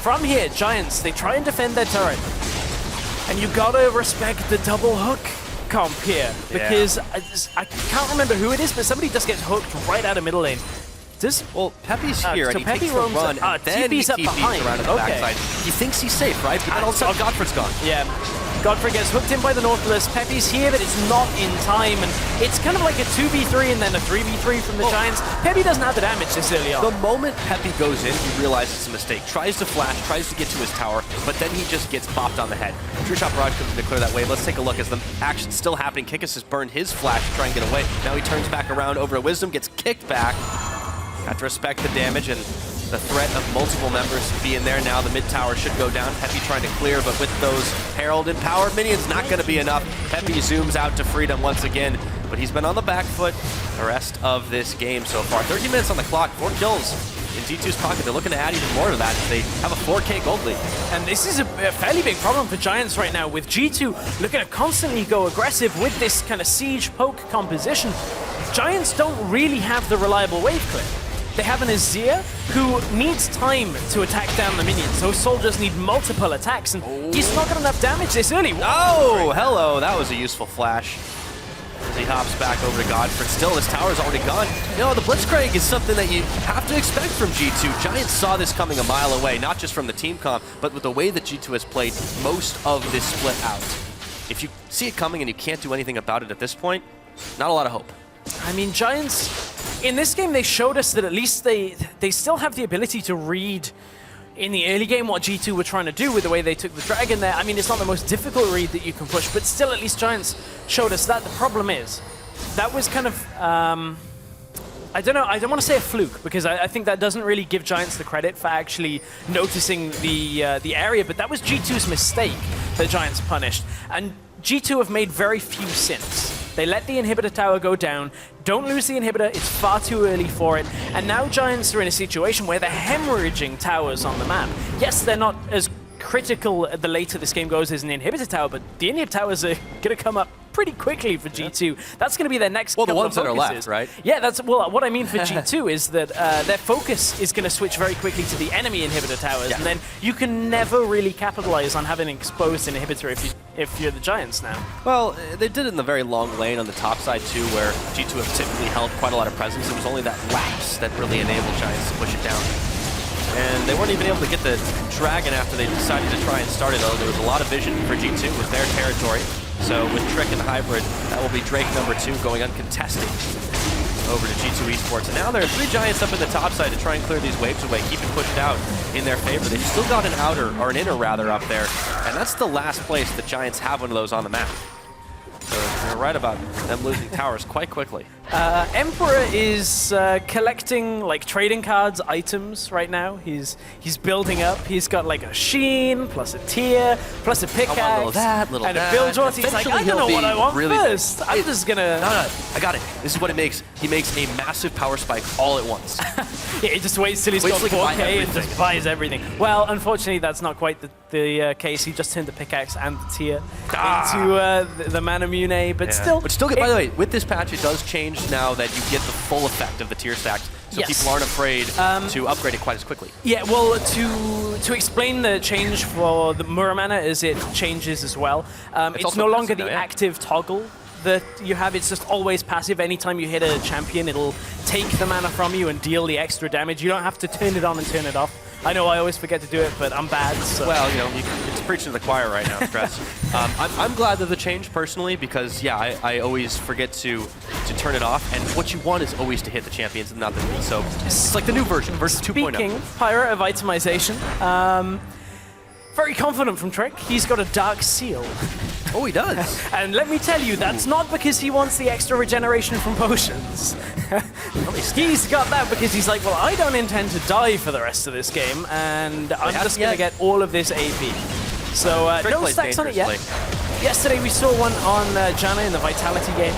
from here, Giants, they try and defend their turret. And you gotta respect the double hook comp here, because I can't remember who it is, but somebody just gets hooked right out of middle lane. Well, Peppy's here, so and he Peppy takes the run, and then he TP's up behind. around to the backside. He thinks he's safe, right? But then all of a sudden, Godfred's gone. Yeah, Godfred gets hooked in by the Nautilus. Peppy's here, but it's not in time, and it's kind of like a 2v3 and then a 3v3 from the Giants. Peppy doesn't have the damage this early on. The moment Peppy goes in, he realizes it's a mistake. Tries to flash, tries to get to his tower, but then he just gets popped on the head. True Shot Barrage comes in to clear that wave. Let's take a look as the action's still happening. Kikis has burned his flash to try and get away. Now he turns back around over to Wisdom, gets kicked back. Got to respect the damage and the threat of multiple members being there now. The mid tower should go down. Peppy trying to clear, but with those heralded power minions, not going to be enough. Peppy zooms out to freedom once again, but he's been on the back foot the rest of this game so far. 30 minutes on the clock, 4 kills in G2's pocket. They're looking to add even more to that if they have a 4K gold lead. And this is a fairly big problem for Giants right now, with G2 looking to constantly go aggressive with this kind of siege poke composition. Giants don't really have the reliable wave clip. They have an Azir who needs time to attack down the minions. Those soldiers need multiple attacks, and he's not got enough damage this early. Oh, hello. That was a useful flash. As he hops back over to Godfred. Still, his tower's already gone. You know, the Blitzcrank is something that you have to expect from G2. Giants saw this coming a mile away, not just from the team comp, but with the way that G2 has played most of this split out. If you see it coming and you can't do anything about it at this point, not a lot of hope. I mean, Giants, in this game, they showed us that at least they still have the ability to read in the early game what G2 were trying to do with the way they took the Dragon there. I mean, it's not the most difficult read that you can push, but still, at least Giants showed us that. The problem is, that was kind of, I don't know, I don't want to say a fluke, because I think that doesn't really give Giants the credit for actually noticing the area, but that was G2's mistake that Giants punished. And G2 have made very few since. They let the inhibitor tower go down. Don't lose the inhibitor, it's far too early for it. And now Giants are in a situation where they're hemorrhaging towers on the map. Yes, they're not as critical the later this game goes as an inhibitor tower, but the inhibitor towers are going to come up pretty quickly for G2. That's going to be their next couple of the ones that are focuses. left, right? Yeah, that's, well, what I mean for G2 is that their focus is going to switch very quickly to the enemy inhibitor towers, and then you can never really capitalize on having an exposed inhibitor if you're the Giants now. Well, they did it in the very long lane on the top side too, where G2 have typically held quite a lot of presence. It was only that lapse that really enabled Giants to push it down. And they weren't even able to get the Dragon after they decided to try and start it, though. There was a lot of vision for G2 with their territory. So with Trick and Hybrid, that will be Drake #2 going uncontested over to G2 Esports. And now there are 3 Giants up in the top side to try and clear these waves away, keep it pushed out in their favor. They've still got an outer, or an inner rather, up there. And that's the last place the Giants have one of those on the map. So you're right about them losing towers quite quickly. Emperor is collecting like trading cards, items right now. He's building up. He's got like a Sheen, plus a Tier, plus a pickaxe, little that, little and that. a Bilgewater. He's like, I don't know what I want really first. I'm just gonna... No, I got it. This is what it makes. He makes a massive power spike all at once. Yeah, he just waits till he's got 4K and just buys everything. Well, unfortunately, that's not quite the case. He just turned the pickaxe and the tier into the Manamune, but still. But still, by the way, with this patch, it does change now that you get the full effect of the tier stacks, so people aren't afraid to upgrade it quite as quickly. Yeah, well, to explain the change for the Muramana is it changes as well. It's no longer the active toggle that you have. It's just always passive. Anytime you hit a champion, it'll take the mana from you and deal the extra damage. You don't have to turn it on and turn it off. I know I always forget to do it, but I'm bad. So. Well, you know, it's preaching to the choir right now, Stress. I'm glad that the change personally, because yeah, I always forget to turn it off, and what you want is always to hit the champions and not the new. So it's like the new version 2.0. Speaking Pyra of itemization, very confident from Trick. He's got a Dark Seal. Oh, he does. And let me tell you, that's not because he wants the extra regeneration from potions. He's got that because he's like, well, I don't intend to die for the rest of this game, and I'm just going to get all of this AP. So no stacks on it yet. Yesterday we saw one on Janna in the Vitality game.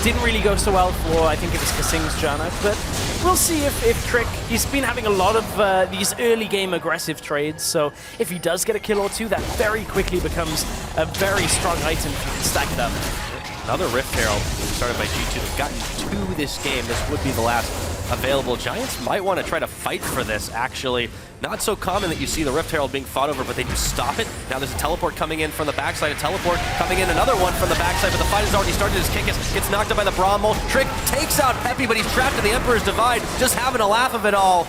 Didn't really go so well for, I think it was Kasing's Janna, but we'll see if Trick, he's been having a lot of these early game aggressive trades, so if he does get a kill or two, that very quickly becomes a very strong item if you can stack it up. Another Rift Herald started by G2. They've gotten 2 this game. This would be the last available. Giants might want to try to fight for this, actually. Not so common that you see the Rift Herald being fought over, but they just stop it. Now there's a teleport coming in from the backside. A teleport coming in, another one from the backside, but the fight has already started. His kick gets knocked out by the Bramble. Trick takes out Peppy, but he's trapped in the Emperor's Divide, just having a laugh of it all.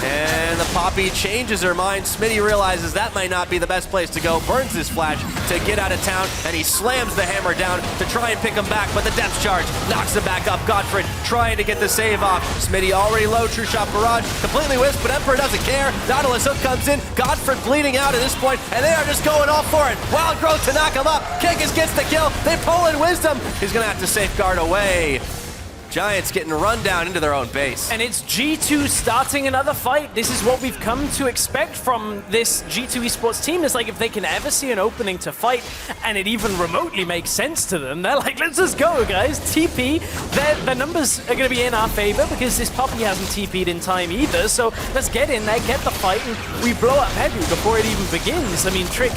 And the Poppy changes her mind. Smitty realizes that might not be the best place to go, burns his flash to get out of town, and he slams the hammer down to try and pick him back, but the depth charge knocks him back up. Godfred trying to get the save off. Smitty already low, True Shot Barrage, completely whiffed, but Emperor doesn't care. Nautilus Hook comes in, Godfred bleeding out at this point, and they are just going all for it. Wild Growth to knock him up, Kickers gets the kill, they pull in Wisdom. He's gonna have to safeguard away. Giants getting run down into their own base. And it's G2 starting another fight. This is what we've come to expect from this G2 Esports team. Is like if they can ever see an opening to fight and it even remotely makes sense to them, they're like, let's just go, guys. TP, their numbers are going to be in our favor because this Poppy hasn't TP'd in time either. So let's get in there, get the fight, and we blow up Heavy before it even begins. I mean, Trick,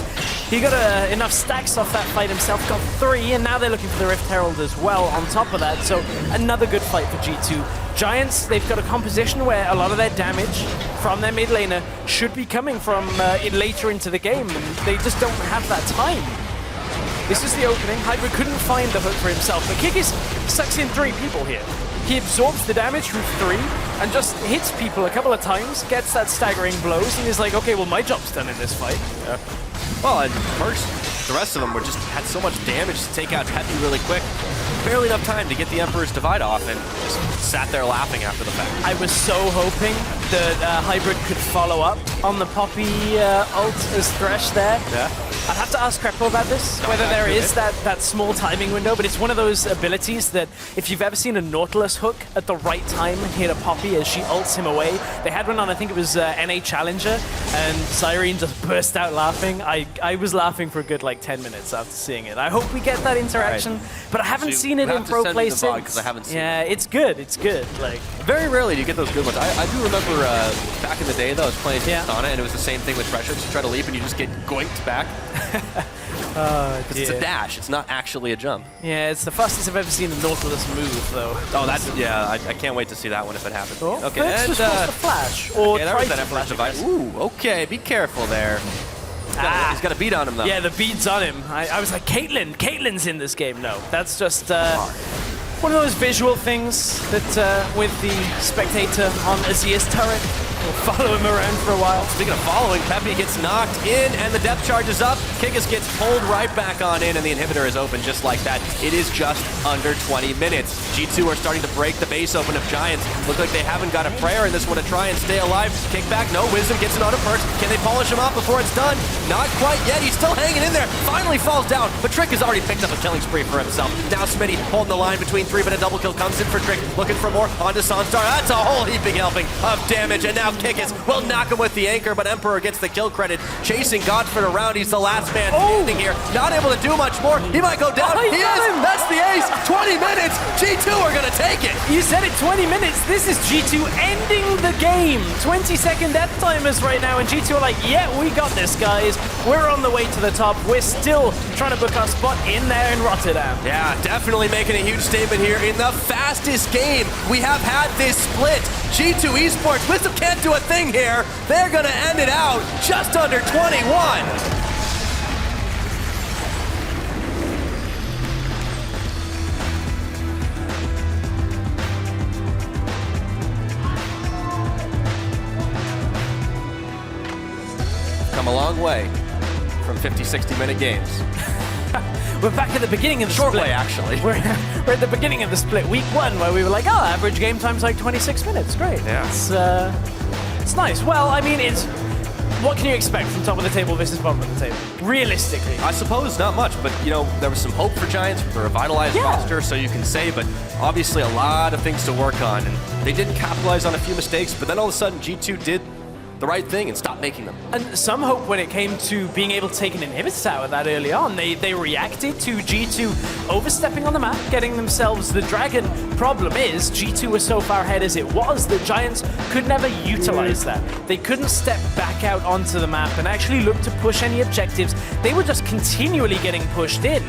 he got enough stacks off that fight himself, got 3, and now they're looking for the Rift Herald as well on top of that. So another good fight for G2. Giants, they've got a composition where a lot of their damage from their mid laner should be coming from later into the game, and they just don't have that time. This is the opening. Hybrid couldn't find the hook for himself, but Kikis sucks in 3 people here. He absorbs the damage from 3 and just hits people a couple of times, gets that staggering blows, and is like, okay, well, my job's done in this fight. Yeah. Well, and first, the rest of them were just had so much damage to take out Peppy really quick. Barely enough time to get the Emperor's Divide off, and just sat there laughing after the fact. I was so hoping that Hybrid could follow up on the Poppy ult as Thresh there. Yeah. I'd have to ask Krepo about this, whether there is that small timing window, but it's one of those abilities that if you've ever seen a Nautilus hook at the right time hit a Poppy as she ults him away, they had one on, I think it was NA Challenger, and Cyrene just burst out laughing. I was laughing for a good like 10 minutes after seeing it. I hope we get that interaction, but I haven't seen it in pro play since. I haven't seen it. It's good. It's good. Like very rarely do you get those good ones. I do remember back in the day though, I was playing Katana, and it was the same thing with Thresh. You try to leap and you just get goinked back. Because it's a dash, it's not actually a jump. Yeah, it's the fastest I've ever seen a Nautilus move, though. Oh, that's I can't wait to see that one if it happens. Oh, okay, and just the flash or try that Emperor's Device. Ooh, okay, be careful there. He's got a beat on him though. Yeah, the beat's on him. I was like, Caitlyn's in this game. No, that's just one of those visual things that with the spectator on Azir's turret. We'll follow him around for a while. Speaking of following, Peppy gets knocked in, and the depth charge is up. Kikis gets pulled right back on in, and the inhibitor is open just like that. It is just under 20 minutes. G2 are starting to break the base open of Giants. Look like they haven't got a prayer in this one to try and stay alive. Kick back, no. Wisdom gets it on a perk. Can they polish him off before it's done? Not quite yet. He's still hanging in there. Finally falls down, but Trick has already picked up a killing spree for himself. Now Smitty holding the line between three, but a double kill comes in for Trick. Looking for more onto Sunstar. That's a whole heaping helping of damage, and now Kikis will knock him with the anchor, but Emperor gets the kill credit. Chasing Godford around. He's the last man standing here. Not able to do much more. He might go down. He is. That's the ace. 20 minutes. G2 are going to take it. You said it, 20 minutes. This is G2 ending the game. 20-second death timers right now, and G2 are like, yeah, we got this, guys. We're on the way to the top. We're still trying to book our spot in there in Rotterdam. Yeah, definitely making a huge statement here in the fastest game we have had this split. G2 Esports, Wisdom can't do a thing here. They're going to end it out just under 21. Come a long way from 50, 60-minute games. We're back at the beginning of the Short split. way, actually. We're at the beginning of the split, week 1, where we were like, oh, average game time's like 26 minutes. Great. Yeah. It's nice. Well, I mean, what can you expect from top of the table versus bottom of the table? Realistically. I suppose not much, but you know, there was some hope for Giants with the revitalized roster, so you can say, but obviously a lot of things to work on, and they didn't capitalize on a few mistakes, but then all of a sudden G2 did the right thing and stopped making them. And some hope when it came to being able to take an inhibitor tower that early on. They reacted to G2 overstepping on the map, getting themselves the dragon. Problem is, G2 was so far ahead as it was, the Giants could never utilize that. They couldn't step back out onto the map and actually look to push any objectives. They were just continually getting pushed in.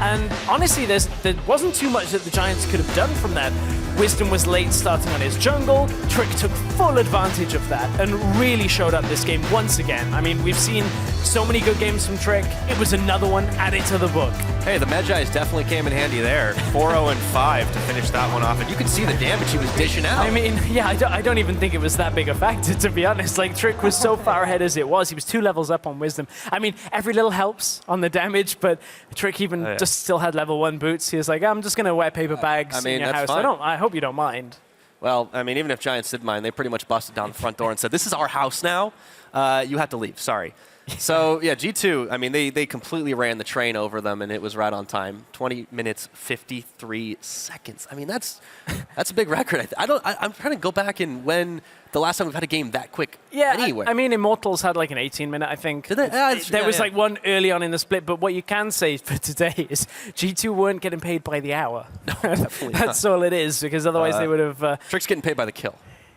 And honestly, there wasn't too much that the Giants could have done from that. Wisdom was late starting on his jungle. Trick took full advantage of that and really showed up this game once again. I mean, we've seen so many good games from Trick. It was another one added to the book. Hey, the Magi's definitely came in handy there. 4-0 and 5 to finish that one off. And you can see the damage he was dishing out. I mean, yeah, I don't even think it was that big a factor, to be honest. Like, Trick was so far ahead as it was. He was 2 levels up on Wisdom. I mean, every little helps on the damage, but Trick even just still had level 1 boots. He was like, I'm just going to wear paper bags in your house. Fine. I hope you don't mind. Well, I mean, even if Giants did mind, they pretty much busted down the front door and said, this is our house now. You have to leave. Sorry. So, yeah, G2, I mean, they completely ran the train over them, and it was right on time. 20 minutes, 53 seconds. I mean, that's a big record. I'm trying to go back and when the last time we've had a game that quick anywhere. I mean, Immortals had like an 18-minute, I think. Did they? There was like one early on in the split, but what you can say for today is G2 weren't getting paid by the hour. No, definitely not. That's all it is, because otherwise they would have... Trick's getting paid by the kill.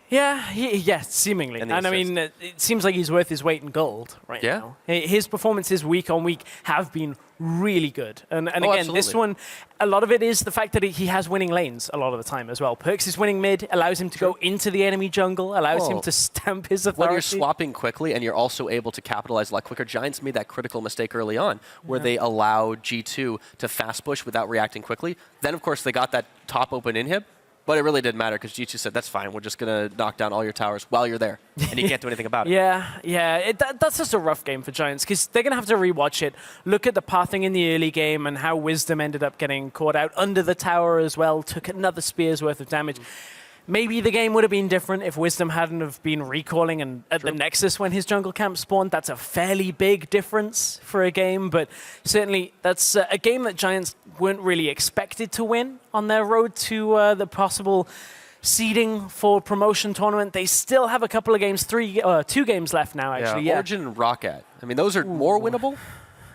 Yeah, seemingly. And I mean, it seems like he's worth his weight in gold right now. His performances week on week have been really good. And again, absolutely. This one, a lot of it is the fact that he has winning lanes a lot of the time as well. Perks is winning mid, allows him to go into the enemy jungle, allows him to stamp his authority. When you're swapping quickly and you're also able to capitalize a lot quicker, Giants made that critical mistake early on where they allowed G2 to fast push without reacting quickly. Then, of course, they got that top open inhib. But it really didn't matter because G2 said, that's fine, we're just going to knock down all your towers while you're there. And you can't do anything about it. That's just a rough game for Giants because they're going to have to rewatch it, look at the pathing in the early game and how Wisdom ended up getting caught out under the tower as well, took another spear's worth of damage. Maybe the game would have been different if Wisdom hadn't have been recalling and at the Nexus when his jungle camp spawned. That's a fairly big difference for a game, but certainly that's a game that Giants weren't really expected to win on their road to the possible seeding for promotion tournament. They still have a couple of games, 2 games left now, actually. Origin and Rocket. I mean, those are more winnable.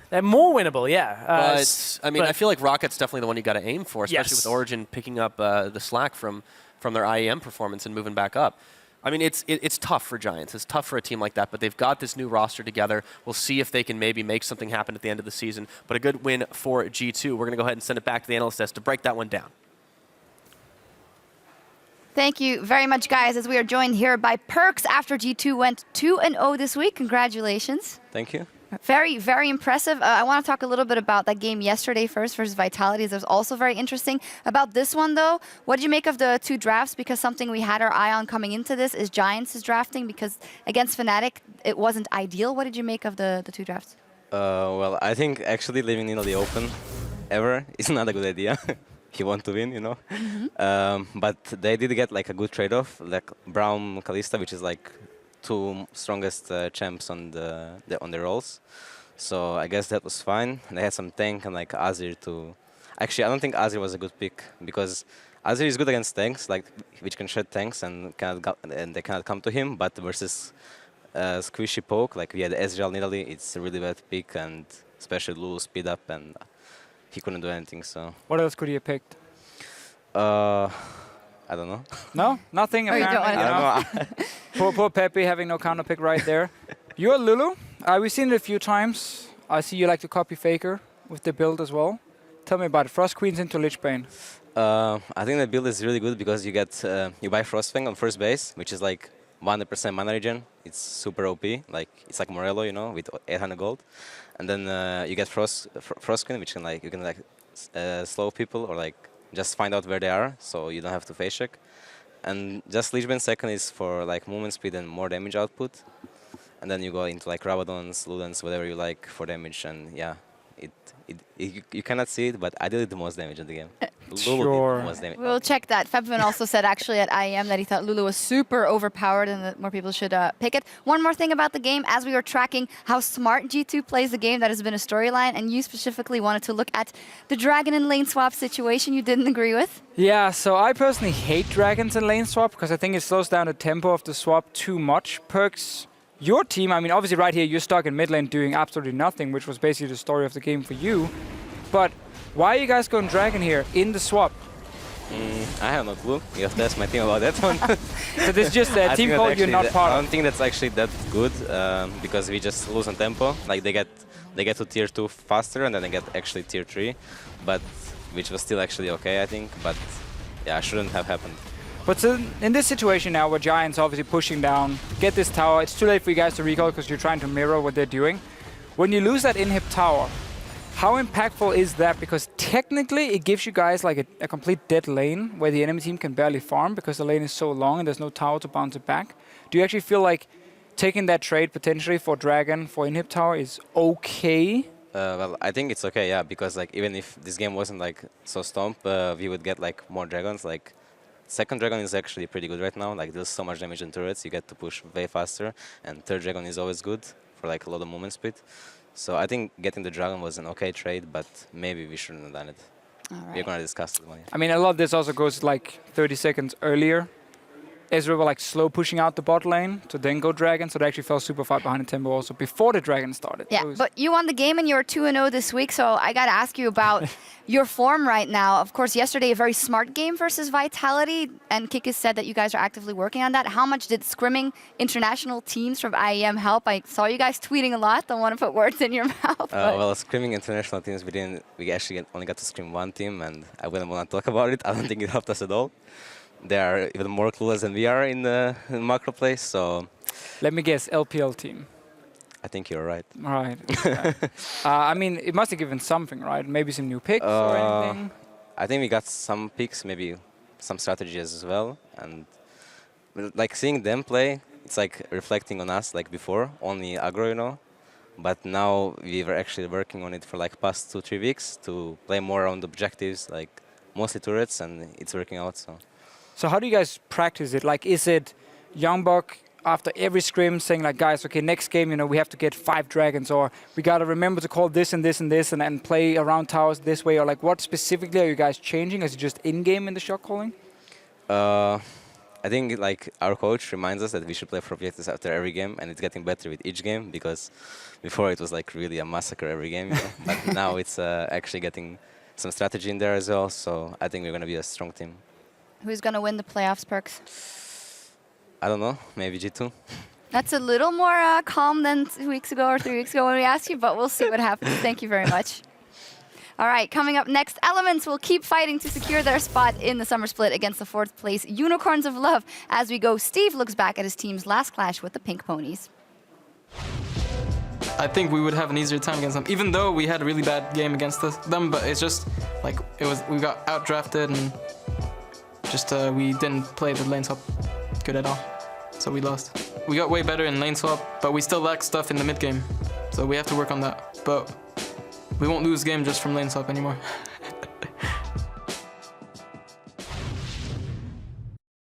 They're more winnable, yeah. But, I mean, I feel like Rocket's definitely the one you got to aim for, especially with Origin picking up the slack from their IEM performance and moving back up. I mean, it's tough for Giants. It's tough for a team like that, but they've got this new roster together. We'll see if they can maybe make something happen at the end of the season. But a good win for G2. We're going to go ahead and send it back to the analyst desk to break that one down. Thank you very much, guys, as we are joined here by Perks after G2 went 2-0 this week. Congratulations. Thank you. Very, very impressive. I want to talk a little bit about that game yesterday first versus Vitality. That was also very interesting. About this one, though, what did you make of the 2 drafts? Because something we had our eye on coming into this is Giants' drafting, because against Fnatic, it wasn't ideal. What did you make of the 2 drafts? Well, I think actually leaving Nino the open ever is not a good idea. He want to win, you know. But they did get like a good trade-off, like Braum Kalista, which is like two strongest champs on the roles. So I guess that was fine. And they had some tank and like Azir to. Actually, I don't think Azir was a good pick because Azir is good against tanks, like which can shed tanks and they cannot come to him. But versus squishy poke, like we had Ezreal in Italy, it's a really bad pick, and especially Lulu speed up, and he couldn't do anything. So. What else could he have picked? I don't know. No, nothing. Oh, you don't apparently, want to know. Poor Pepe having no counter pick right there. You're Lulu. We've seen it a few times. I see you like to copy FLICKR with the build as well. Tell me about it. Frost Queens into Lichbane. I think the build is really good because you get you buy Frostfang on first base, which is like 100% mana regen. It's super OP. Like it's like Morello, you know, with 800 gold. And then you get Frost Queen, which can like you can like slow people or like just find out where they are, so you don't have to face check. And just Lichbane second is for like movement speed and more damage output. And then you go into like Rabadons, Ludens, whatever you like for damage, and yeah, you cannot see it, but I did the most damage in the game. Lulu did the most damage. We'll check that. Febvin also said actually at IEM that he thought Lulu was super overpowered and that more people should pick it. One more thing about the game, as we were tracking how smart G2 plays the game, that has been a storyline, and you specifically wanted to look at the dragon and lane swap situation you didn't agree with. Yeah, so I personally hate dragons in lane swap because I think it slows down the tempo of the swap too much. Perks, your team, I mean, obviously right here you're stuck in mid lane doing absolutely nothing, which was basically the story of the game for you. But why are you guys going dragon here in the swap? I have no clue. You have to ask my team about that one. So this is just a team call you're not part I of. don't think that's actually that good because we just lose on tempo. Like they get to tier 2 faster and then they get actually tier 3, but which was still actually okay, I think. But yeah, shouldn't have happened. But so in this situation now where Giant's obviously pushing down, get this tower, it's too late for you guys to recall because you're trying to mirror what they're doing. When you lose that inhib tower, how impactful is that? Because technically it gives you guys like a complete dead lane where the enemy team can barely farm because the lane is so long and there's no tower to bounce it back. Do you actually feel like taking that trade potentially for Dragon, for inhib tower is okay? Well, I think it's okay, yeah, because like even if this game wasn't like so stomp, we would get like more dragons. Like second dragon is actually pretty good right now. Like there's so much damage in turrets, you get to push way faster, and third dragon is always good for like a lot of movement speed. So I think getting the dragon was an okay trade, but maybe we shouldn't have done it. All right. We're gonna discuss it more. I mean, a lot of this also goes like 30 seconds earlier. Ezreal were like slow pushing out the bot lane to then go dragon, so they actually fell super far behind the tempo also before the dragon started. Yeah, but you won the game and you're 2-0 this week, so I got to ask you about your form right now. Of course, yesterday a very smart game versus Vitality, and Kikis said that you guys are actively working on that. How much did scrimming international teams from IEM help? I saw you guys tweeting a lot. Don't want to put words in your mouth. Well, scrimming international teams, we actually only got to scrim one team, and I wouldn't want to talk about it. I don't think it helped us at all. They are even more clueless than we are in the macro play, so... Let me guess, LPL team. I think you're right. All right. Okay. I mean, it must have given something, right? Maybe some new picks or anything? I think we got some picks, maybe some strategies as well. And like seeing them play, it's like reflecting on us like before, only aggro, you know. But now we were actually working on it for like past 2-3 weeks to play more on the objectives, like mostly turrets, and it's working out, so... So how do you guys practice it? Like, is it Youngbuck after every scrim saying like, guys, okay, next game, you know, we have to get 5 dragons, or we got to remember to call this and this and this and play around towers this way, or like what specifically are you guys changing? Is it just in-game in the shot calling? I think like our coach reminds us that we should play for objectives after every game, and it's getting better with each game because before it was like really a massacre every game, you know? But now it's actually getting some strategy in there as well, so I think we're going to be a strong team. Who's going to win the playoffs, Perks? I don't know, maybe G2. That's a little more calm than 2 weeks ago or 3 weeks ago when we asked you, but we'll see what happens. Thank you very much. All right, coming up next, Elements will keep fighting to secure their spot in the summer split against the 4th place Unicorns of Love. As we go, Steve looks back at his team's last clash with the Pink Ponies. I think we would have an easier time against them, even though we had a really bad game against them, but it's just like we got outdrafted and just we didn't play the lane swap good at all, so we lost. We got way better in lane swap, but we still lack stuff in the mid game, so we have to work on that. But we won't lose game just from lane swap anymore.